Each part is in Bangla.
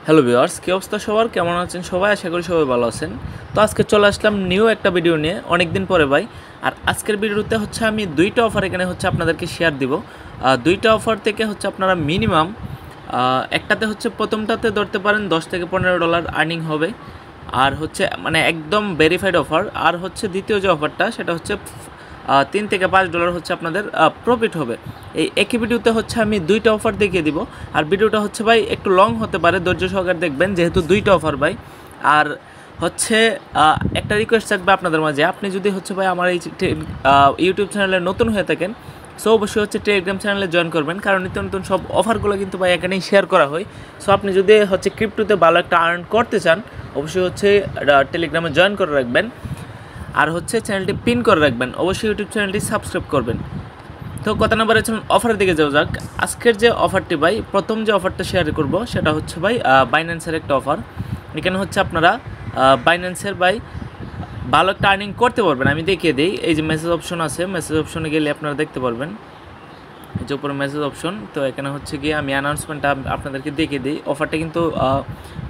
হ্যালো ভিউয়ার্স, কি অবস্থা সবার? কেমন আছেন সবাই? আশা করি সবাই ভালো আছেন। তো আজকে চলে আসলাম নিউ একটা ভিডিও নিয়ে, অনেক দিন পরে ভাই। আর আজকের ভিডিওতে হচ্ছে আমি দুইটা অফার এখানে হচ্ছে আপনাদেরকে শেয়ার দিব। দুইটা অফার থেকে হচ্ছে আপনারা মিনিমাম একটাতে হচ্ছে প্রথমটাতে ধরতে পারেন $10 থেকে $15 আর্নিং হবে। আর হচ্ছে মানে একদম ভেরিফাইড অফার। আর হচ্ছে দ্বিতীয় যে অফারটা সেটা হচ্ছে $3 থেকে $5 হচ্ছে আপনাদের প্রফিট হবে। এই একই ভিডিওতে হচ্ছে আমি দুইটা অফার দেখিয়ে দিব। আর ভিডিওটা হচ্ছে ভাই একটু লং হতে পারে, ধৈর্য সহকারে দেখবেন যেহেতু দুইটা অফার ভাই। আর হচ্ছে একটা রিকোয়েস্ট থাকবে আপনাদের মাঝে, আপনি যদি হচ্ছে ভাই আমার এই ইউটিউব চ্যানেলে নতুন হয়ে থাকেন, সো অবশ্যই হচ্ছে টেলিগ্রাম চ্যানেলে জয়েন করবেন, কারণ নিত্য নতুন সব অফারগুলো কিন্তু ভাই এখানেই শেয়ার করা হয়। সো আপনি যদি হচ্ছে ক্রিপ্টোতে ভালো একটা আর্ন করতে চান, অবশ্যই হচ্ছে টেলিগ্রামে জয়েন করে রাখবেন। আর হচ্ছে চ্যানেলটি পিন করে রাখবেন, অবশ্যই ইউটিউব চ্যানেলটি সাবস্ক্রাইব করবেন। তো কথা নাম্বার চলুন অফারের দিকে যাওয়া যাক। আজকের যে অফারটি ভাই, প্রথম যে অফারটা শেয়ার করব সেটা হচ্ছে ভাই বাইন্যান্সের একটা অফার। এখানে হচ্ছে আপনারা বাইন্যান্সের ভাই ভালো একটা আর্নিং করতে পারবেন। আমি দেখিয়ে দিই, এই যে মেসেজ অপশন আছে, মেসেজ অপশনে গেলে আপনারা দেখতে পারবেন এই যে উপরে মেসেজ অপশন। তো এখানে হচ্ছে গিয়ে আমি অ্যানাউন্সমেন্টটা আপনাদেরকে দেখিয়ে দিই। অফারটা কিন্তু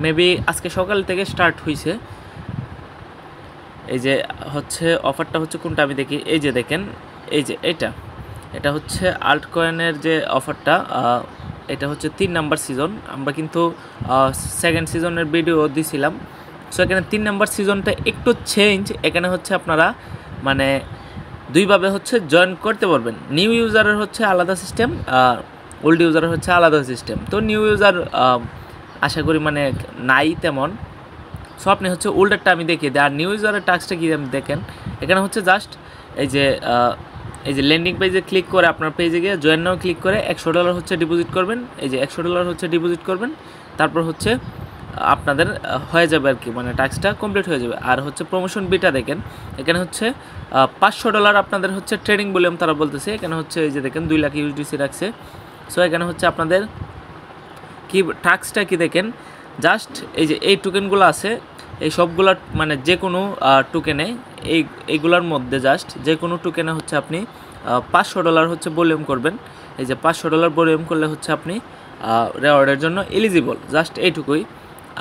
মেবি আজকে সকাল থেকে স্টার্ট হয়েছে। এই যে হচ্ছে অফারটা হচ্ছে কোনটা আমি দেখি, এই যে দেখেন, এই যে এটা হচ্ছে আল্ট কয়েনের যে অফারটা। এটা হচ্ছে 3 নাম্বার সিজন। আমরা কিন্তু সেকেন্ড সিজনের ভিডিও দিছিলাম। সো এখানে 3 নাম্বার সিজনটা একটু চেঞ্জ। এখানে হচ্ছে আপনারা মানে দুইভাবে হচ্ছে জয়েন করতে পারবেন। নিউ ইউজারের হচ্ছে আলাদা সিস্টেম, ওল্ড ইউজারের হচ্ছে আলাদা সিস্টেম। তো নিউ ইউজার আশা করি মানে নাই তেমন। সো আপনি হচ্ছে ওল্ডারটা আমি দেখিয়ে দিই। আর নিউ ইউজারের টাস্কটা কি আমি দেখেন, এখানে হচ্ছে জাস্ট এই যে ল্যান্ডিং পেজে ক্লিক করে আপনার পেজে গিয়ে জয়েন নাও ক্লিক করে $100 হচ্ছে ডিপোজিট করবেন। এই যে $100 হচ্ছে ডিপোজিট করবেন, তারপর হচ্ছে আপনাদের হয়ে যাবে আর কি, মানে টাস্কটা কমপ্লিট হয়ে যাবে। আর হচ্ছে প্রমোশন বিটা দেখেন, এখানে হচ্ছে $500 আপনাদের হচ্ছে ট্রেডিং ভলিউম তারা বলতেছে। এখানে হচ্ছে এই যে দেখেন 2 লাখ ইউএসডিসি রাখছে। সো এখানে হচ্ছে আপনাদের কি টাস্কটা কি দেখেন, জাস্ট এই যে এই টোকেনগুলো আছে, এই সবগুলা মানে যে কোনো টোকেনে এইগুলোর মধ্যে জাস্ট যে কোনো টোকেনে হচ্ছে আপনি $500 হচ্ছে ভলিউম করবেন। এই যে $500 ভলিউম করলে হচ্ছে আপনি রেওয়ার্ডের জন্য এলিজিবল, জাস্ট এইটুকুই।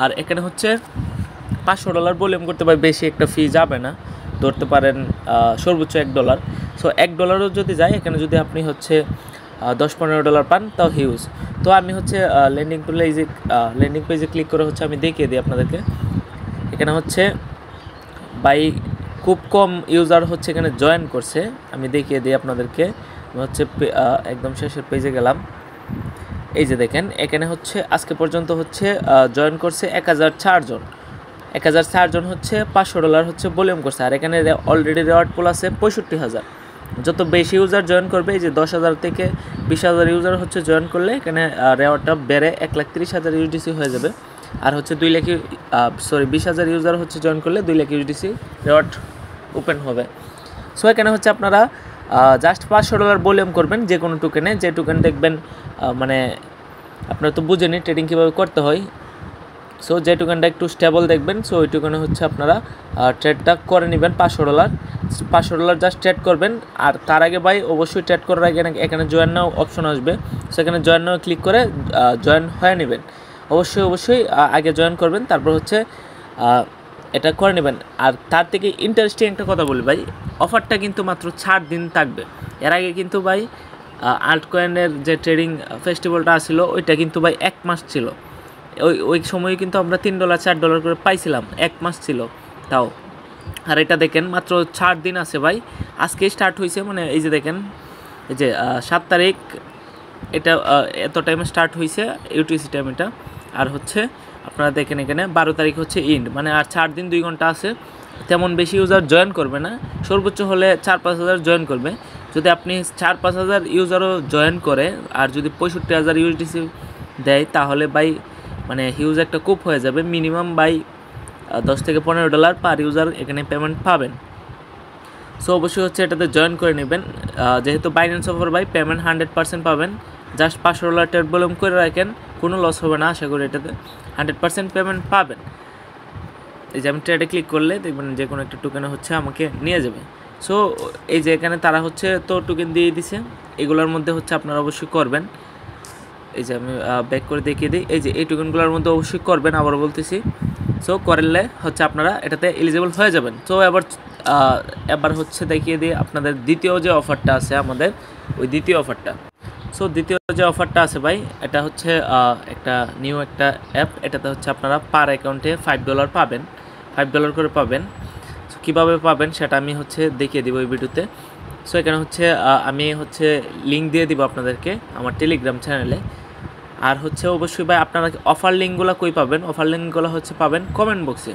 আর এখানে হচ্ছে $500 ভলিউম করতে পারে, বেশি একটা ফি যাবে না, ধরতে পারেন সর্বোচ্চ $1। সো $1 যদি যায়, এখানে যদি আপনি হচ্ছে $10-15 পান তাও হিউজ। তো আমি হচ্ছে ল্যান্ডিং পেজে ক্লিক করে হচ্ছে আমি দেখিয়ে দিই আপনাদেরকে। এখানে হচ্ছে বাই খুব কম ইউজার হচ্ছে এখানে জয়েন করছে, আমি দেখিয়ে দিই আপনাদেরকে। আমি হচ্ছে একদম শেষের পেজে গেলাম। এই যে দেখেন, এখানে হচ্ছে আজকে পর্যন্ত হচ্ছে জয়েন করছে 1004 জন। 1004 জন হচ্ছে $500 হচ্ছে ভলিউম করছে। আর এখানে অলরেডি রেওয়ার্ড পুল আছে 65,000। যত বেশি ইউজার জয়েন করবে, এই যে 10,000 থেকে 20,000 ইউজার হচ্ছে জয়েন করলে এখানে রেওয়ার্ডটা বেড়ে 1,30,000 ইউএসডিসি হয়ে যাবে। আর হচ্ছে 20,000 ইউজার হচ্ছে জয়েন করলে 2 লাখ ইউএসডিসি রেওয়ার্ড ওপেন হবে। সো এখানে হচ্ছে আপনারা জাস্ট $500 ভলিউম করবেন যে কোনো টোকেনে। যে টোকেন দেখবেন মানে আপনারা তো বুঝেনি ট্রেডিং কীভাবে করতে হয়। সো যে টোকেনটা একটু স্টেবল দেখবেন, সো ওই টোকেনে হচ্ছে আপনারা ট্রেডটা করে নেবেন। $500 জাস্ট ট্রেড করবেন। আর তার আগে ভাই অবশ্যই ট্রেড করার আগে এখানে জয়েন নাও অপশন আসবে, সেখানে জয়েন নাও ক্লিক করে জয়েন হয়ে নেবেন। অবশ্যই আগে জয়েন করবেন, তারপর হচ্ছে এটা করে নেবেন। আর তার থেকে ইন্টারেস্টিং একটা কথা বলি ভাই, অফারটা কিন্তু মাত্র 4 দিন থাকবে। এর আগে কিন্তু ভাই আল্ট কয়েনের যে ট্রেডিং ফেস্টিভ্যালটা আসছিল, ওইটা কিন্তু ভাই 1 মাস ছিল। ওই সময় কিন্তু আমরা $3-4 করে পাইছিলাম, 1 মাস ছিল তাও। আর এটা দেখেন মাত্র 4 দিন আছে ভাই, আজকে স্টার্ট হয়েছে। মানে এই যে দেখেন, এই যে 7 তারিখ এটা এত টাইমে স্টার্ট হয়েছে ইউটিসি টাইম এটা। আর হচ্ছে আপনারা দেখেন এখানে 12 তারিখ হচ্ছে ইন্ড, মানে আর 4 দিন 2 ঘন্টা আছে। তেমন বেশি ইউজার জয়েন করবে না, সর্বোচ্চ হলে 4-5 হাজার জয়েন করবে। যদি আপনি 4-5 হাজার ইউজারও জয়েন করে আর যদি 65,000 ইউএসডিসি দেয়, তাহলে বাই মানে হিউজ একটা কুপ হয়ে যাবে। মিনিমাম বাই $10-15 পার ইউজার এখানে পেমেন্ট পাবেন। সো অবশ্যই হচ্ছে এটাতে জয়েন করে নেবেন। যেহেতু বাইন্যান্স অফার বাই পেমেন্ট 100% পাবেন। জাস্ট $500 ট্রেড ভলিউম করে রাখেন, কোনো লস হবে না আশা করি। এটাতে 100% পেমেন্ট পাবেন। এই যে আমি ট্রেডে ক্লিক করলে দেখবেন যে কোনো একটা টোকেনে হচ্ছে আমাকে নিয়ে যাবে। সো এই যে এখানে তারা হচ্ছে তো টোকেন দিয়ে দিছে, এগুলোর মধ্যে হচ্ছে আপনারা অবশ্যই করবেন। এই যে আমি ব্যাক করে দেখিয়ে দিই, এই যে এই টোকেনগুলোর মধ্যে অবশ্যই করবেন, আবার বলতেছি। সো করলে হচ্ছে আপনারা এটাতে এলিজিবল হয়ে যাবেন। সো এবার হচ্ছে দেখিয়ে দিই আপনাদের দ্বিতীয় যে অফারটা আছে আমাদের, ওই দ্বিতীয় অফারটা। সো দ্বিতীয় যে অফারটা আছে ভাই, এটা হচ্ছে একটা নিউ একটা অ্যাপ। এটাতে হচ্ছে আপনারা পার অ্যাকাউন্টে $5 পাবেন, $5 করে পাবেন। সো কীভাবে পাবেন সেটা আমি হচ্ছে দেখিয়ে দিব এই ভিডিওতে। সো এখানে হচ্ছে আমি হচ্ছে লিঙ্ক দিয়ে দিব আপনাদেরকে আমার টেলিগ্রাম চ্যানেলে। আর হচ্ছে অবশ্যই ভাই আপনারা অফার লিঙ্কগুলো কই পাবেন? অফার লিঙ্কগুলো হচ্ছে পাবেন কমেন্ট বক্সে।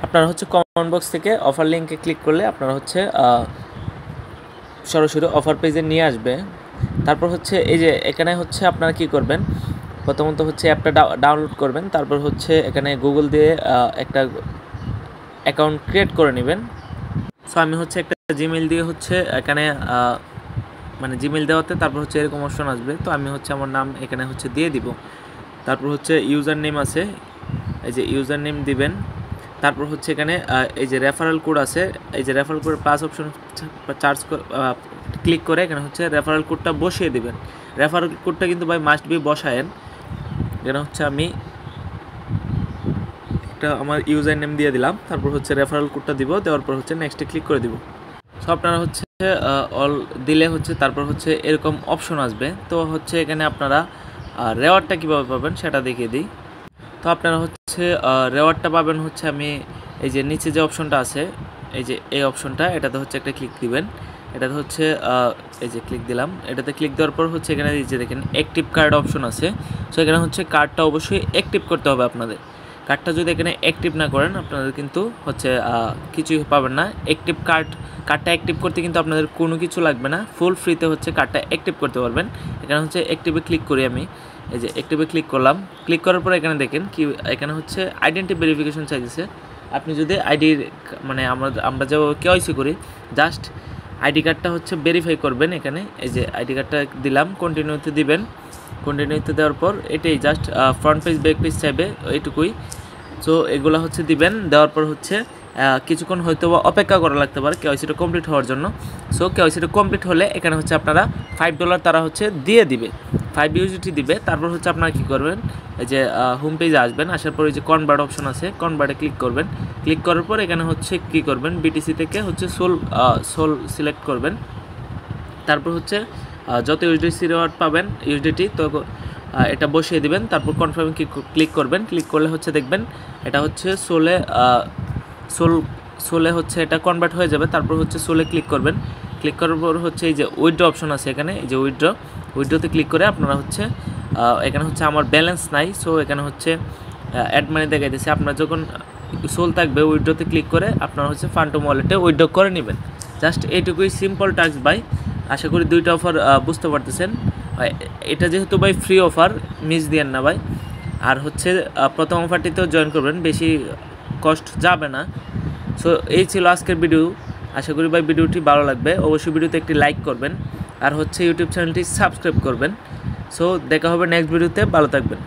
আপনারা হচ্ছে কমেন্ট বক্স থেকে অফার লিঙ্কে ক্লিক করলে আপনারা হচ্ছে সরাসরি অফার পেজে নিয়ে আসবে। তারপর হচ্ছে এই যে এখানে হচ্ছে আপনারা কি করবেন, প্রথমত হচ্ছে অ্যাপটা ডাউনলোড করবেন। তারপর হচ্ছে এখানে গুগল দিয়ে একটা অ্যাকাউন্ট ক্রিয়েট করে নেবেন। সো আমি হচ্ছে একটা জিমেইল দিয়ে হচ্ছে এখানে মানে জিমেইল দেওয়াতে তারপর হচ্ছে এরকম অপশন আসবে। তো আমি হচ্ছে আমার নাম এখানে হচ্ছে দিয়ে দিব। তারপর হচ্ছে ইউজার নেম আছে, এই যে ইউজার নেম দিবেন। তারপর হচ্ছে এখানে এই যে রেফারেল কোড আছে, এই যে referral code plus option click করে এখানে হচ্ছে রেফারেল কোডটা বসিয়ে দিবেন। রেফারেল কোডটা কিন্তু ভাই মাস্ট বি বসায়েন। এখানে হচ্ছে আমি একটা আমার ইউজার নেম দিয়ে দিলাম, তারপর হচ্ছে রেফারেল কোডটা দিব, দেওয়ার পর হচ্ছে নেক্সটে ক্লিক করে দিব। সো আপনারা হচ্ছে অল দিলে হচ্ছে তারপর হচ্ছে এরকম অপশন আসবে। তো হচ্ছে এখানে আপনারা রেওয়ার্ডটা কীভাবে পাবেন সেটা দেখিয়ে দিই। তো আপনারা হচ্ছে রেওয়ার্ডটা পাবেন হচ্ছে আমি এই যে নিচে যে অপশনটা আছে, এই যে এই অপশনটা, এটাতে হচ্ছে একটা ক্লিক দিবেন। এটাতে হচ্ছে এই যে ক্লিক দিলাম, এটাতে ক্লিক দেওয়ার পর হচ্ছে এখানে এই যে দেখেন অ্যাক্টিভ কার্ড অপশন আছে। সো এখানে হচ্ছে কার্ডটা অবশ্যই অ্যাক্টিভ করতে হবে আপনাদের। কার্ডটা যদি এখানে অ্যাক্টিভ না করেন আপনাদের কিন্তু হচ্ছে কিছুই পাবেন না। কার্ডটা অ্যাক্টিভ করতে কিন্তু আপনাদের কোনো কিছু লাগবে না, ফুল ফ্রিতে হচ্ছে কার্ডটা অ্যাক্টিভ করতে পারবেন। এখানে হচ্ছে অ্যাক্টিভে ক্লিক করি আমি, এই যে অ্যাক্টিভে ক্লিক করলাম। ক্লিক করার পর এখানে দেখেন কি এখানে হচ্ছে আইডেন্টি ভেরিফিকেশন চাইছে। আপনি যদি আইডির মানে আমরা যে কেওয়াইসি করি, জাস্ট আইডি কার্ডটা হচ্ছে ভেরিফাই করবেন। এখানে এই যে আইডি কার্ডটা দিলাম, কন্টিনিউতে দিবেন। কন্টিনিউতে দেওয়ার পর এটাই just front page back page চাইবে, এইটুকুই। সো এগুলো হচ্ছে দিবেন। দেওয়ার পর হচ্ছে কিছুক্ষণ হয়তো অপেক্ষা করা লাগতে পারে কেওয়াইসিটা কমপ্লিট হওয়ার জন্য। সো কেওয়াইসিটা কমপ্লিট হলে এখানে হচ্ছে আপনারা $5 তারা হচ্ছে দিয়ে দিবে, 5 USDT দিবে। তারপর হচ্ছে আপনারা কী করবেন, এই যে হোম পেজে আসবেন, আসার পর এই যে কনভার্ট অপশন আছে, কনভার্টে ক্লিক করবেন। ক্লিক করার পর এখানে হচ্ছে কী করবেন, বিটিসি থেকে হচ্ছে সোল সিলেক্ট করবেন। তারপর হচ্ছে যত ইউএসডিসি রিওয়ার্ড পাবেন ইউএসডিটি, তো এটা বসিয়ে দিবেন। তারপর কনফার্মে ক্লিক করবেন। ক্লিক করলে হচ্ছে দেখবেন এটা হচ্ছে সোলে হচ্ছে এটা কনভার্ট হয়ে যাবে। তারপর হচ্ছে সোলে ক্লিক করবেন। ক্লিক করার পর হচ্ছে এই যে উইথড্র অপশন আছে এখানে, এই যে উইথড্রতে ক্লিক করে আপনারা হচ্ছে এখানে হচ্ছে আমার ব্যালেন্স নাই, সো এখানে হচ্ছে অ্যাড মানি দেখাইতেছে। আপনার যখন সোল থাকবে উইথড্রতে ক্লিক করে আপনারা হচ্ছে ফান্টম ওয়ালেটে উইথড্র করে নেবেন। জাস্ট এইটুকুই সিম্পল টাস্ক ভাই। আশা করি দুইটা অফার বুঝতে পারতেছেন। এটা যেহেতু ভাই ফ্রি অফার, মিস দিয়েন না ভাই। আর হচ্ছে প্রথম অফারটিতেও জয়েন করবেন, বেশি কষ্ট যাবে না। সো এই ছিল আজকের ভিডিও। আশা করি ভাই ভিডিওটি ভালো লাগবে। অবশ্যই ভিডিওতে একটি লাইক করবেন আর হচ্ছে ইউটিউব চ্যানেলটি সাবস্ক্রাইব করবেন। সো দেখা হবে নেক্সট ভিডিওতে, ভালো থাকবেন।